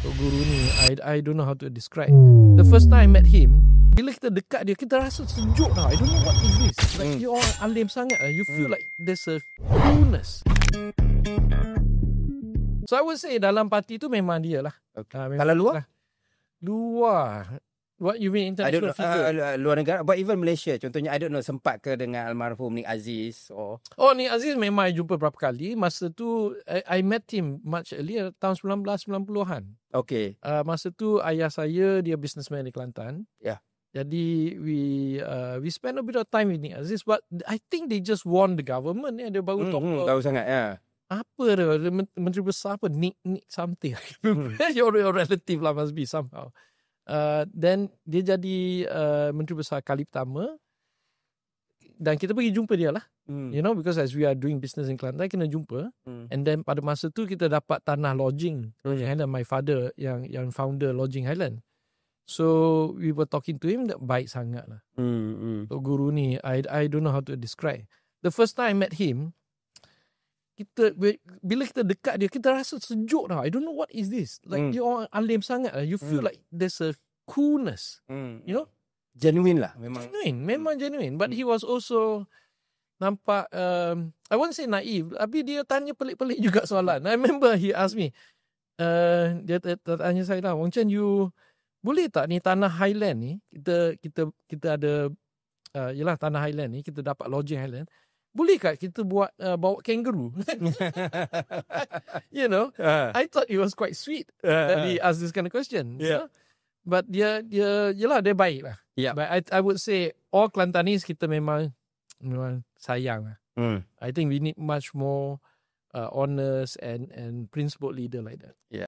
Tok Guru ni, I don't know how to describe. The first time I met him, bila kita dekat dia, kita rasa sejuk tau. I don't know what is this. Like you all alim sangat. You feel like there's a coolness. So I would say dalam parti tu memang dia lah. Okay. Kalau luar? Lah. Luar. What you mean international figure? Luar negara. But even Malaysia. Contohnya, I don't know, sempat ke dengan almarhum Nik Aziz? Oh, Nik Aziz memang I jumpa berapa kali. Masa tu, I met him much earlier, tahun 1990-an. Okay. Masa tu, ayah saya, dia businessman di Kelantan. Yeah. Jadi, we spend a bit of time with Nik Aziz. But I think they just won the government. Dia baru tahu sangat, ya. Apa dia? Menteri Besar apa? Nick something. Your relative lah must be somehow. Then dia jadi Menteri Besar kali pertama dan kita pergi jumpa dia lah. You know, because as we are doing business in Kelantan, kena jumpa. And then pada masa tu kita dapat tanah lodging Lodging Highland. My father yang founder Lodging Highland. So we were talking to him, baik sangat lah. Tok Guru ni, I don't know how to describe. The first time I met him, bila kita dekat dia, kita rasa sejuk tau. I don't know what is this. Like you all alim sangat. You feel like there's a coolness. You know? Genuine lah. Memang genuine. But he was also nampak, I won't say naive, tapi dia tanya pelik-pelik juga soalan. I remember he asked me, dia tanya saya lah, Wong Chen, you boleh tak ni tanah Highland ni, kita ada, yelah tanah Highland ni, kita dapat lodging Highland, boleh tak kita buat bawa kangaroo? You know, I thought it was quite sweet that he asked this kind of question. Yeah. You know? But dia baik lah. Yeah. But I would say all Kelantanis kita memang sayang lah. I think we need much more honest and principled leader like that. Yeah.